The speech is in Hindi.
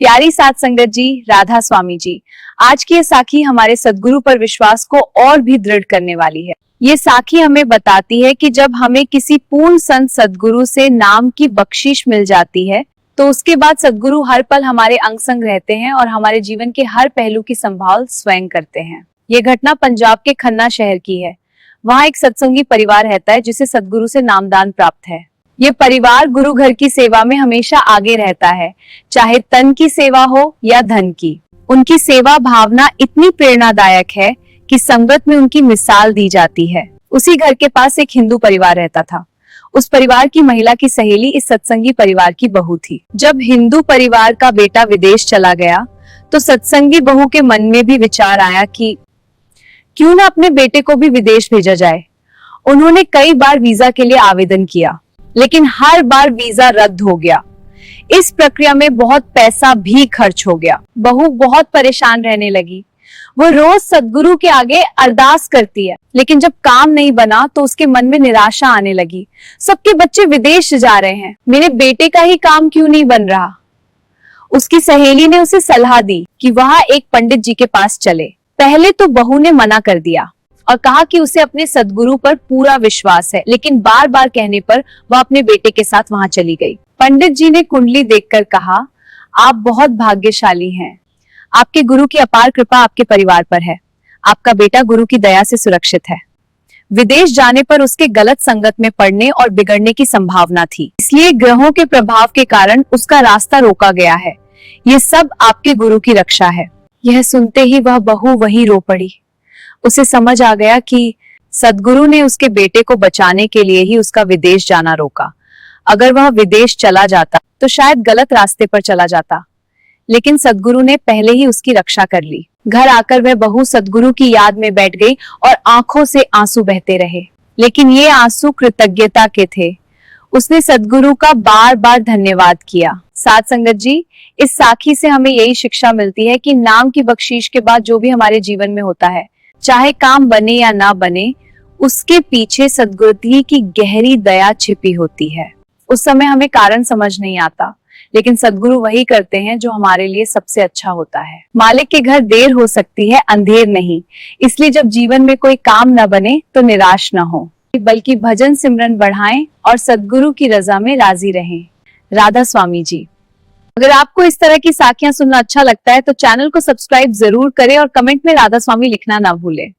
प्यारी साथ संगत जी, राधा स्वामी जी, आज की ये साखी हमारे सद्गुरु पर विश्वास को और भी दृढ़ करने वाली है। ये साखी हमें बताती है कि जब हमें किसी पूर्ण संत सद्गुरु से नाम की बख्शिश मिल जाती है तो उसके बाद सद्गुरु हर पल हमारे अंग संग रहते हैं और हमारे जीवन के हर पहलू की संभाल स्वयं करते हैं। ये घटना पंजाब के खन्ना शहर की है। वहाँ एक सत्संगी परिवार रहता है जिसे सद्गुरु से नामदान प्राप्त है। ये परिवार गुरु घर की सेवा में हमेशा आगे रहता है, चाहे तन की सेवा हो या धन की। उनकी सेवा भावना इतनी प्रेरणादायक है कि संगत में उनकी मिसाल दी जाती है। उसी घर के पास एक हिंदू परिवार रहता था। उस परिवार की महिला की सहेली इस सत्संगी परिवार की बहू थी। जब हिंदू परिवार का बेटा विदेश चला गया तो सत्संगी बहू के मन में भी विचार आया कि क्यों ना अपने बेटे को भी विदेश भेजा जाए। उन्होंने कई बार वीजा के लिए आवेदन किया, लेकिन हर बार वीजा रद्द हो गया। इस प्रक्रिया में बहुत पैसा भी खर्च हो गया। बहू बहुत परेशान रहने लगी। वो रोज सद्गुरु के आगे अरदास करती है, लेकिन जब काम नहीं बना तो उसके मन में निराशा आने लगी। सबके बच्चे विदेश जा रहे हैं, मेरे बेटे का ही काम क्यों नहीं बन रहा। उसकी सहेली ने उसे सलाह दी कि वह एक पंडित जी के पास चले। पहले तो बहू ने मना कर दिया और कहा कि उसे अपने सद्गुरु पर पूरा विश्वास है, लेकिन बार बार कहने पर वह अपने बेटे के साथ वहां चली गई। पंडित जी ने कुंडली देखकर कहा, आप बहुत भाग्यशाली हैं। आपके गुरु की अपार कृपा आपके परिवार पर है। आपका बेटा गुरु की दया से सुरक्षित है। विदेश जाने पर उसके गलत संगत में पड़ने और बिगड़ने की संभावना थी, इसलिए ग्रहों के प्रभाव के कारण उसका रास्ता रोका गया है। ये सब आपके गुरु की रक्षा है। यह सुनते ही वह बहू वहीं रो पड़ी। उसे समझ आ गया कि सद्गुरु ने उसके बेटे को बचाने के लिए ही उसका विदेश जाना रोका। अगर वह विदेश चला जाता तो शायद गलत रास्ते पर चला जाता, लेकिन सद्गुरु ने पहले ही उसकी रक्षा कर ली। घर आकर वह बहू सद्गुरु की याद में बैठ गई और आंखों से आंसू बहते रहे, लेकिन ये आंसू कृतज्ञता के थे। उसने सद्गुरु का बार बार धन्यवाद किया। साथ संगत जी, इस साखी से हमें यही शिक्षा मिलती है कि नाम की बख्शीश के बाद जो भी हमारे जीवन में होता है, चाहे काम बने या ना बने, उसके पीछे सद्गुरु की गहरी दया छिपी होती है। उस समय हमें कारण समझ नहीं आता, लेकिन सद्गुरु वही करते हैं जो हमारे लिए सबसे अच्छा होता है। मालिक के घर देर हो सकती है, अंधेर नहीं। इसलिए जब जीवन में कोई काम न बने तो निराश न हो, बल्कि भजन सिमरन बढ़ाएं और सद्गुरु की रजा में राजी रहें। राधा स्वामी जी। अगर आपको इस तरह की साखियां सुनना अच्छा लगता है तो चैनल को सब्सक्राइब जरूर करें और कमेंट में राधा स्वामी लिखना ना भूलें।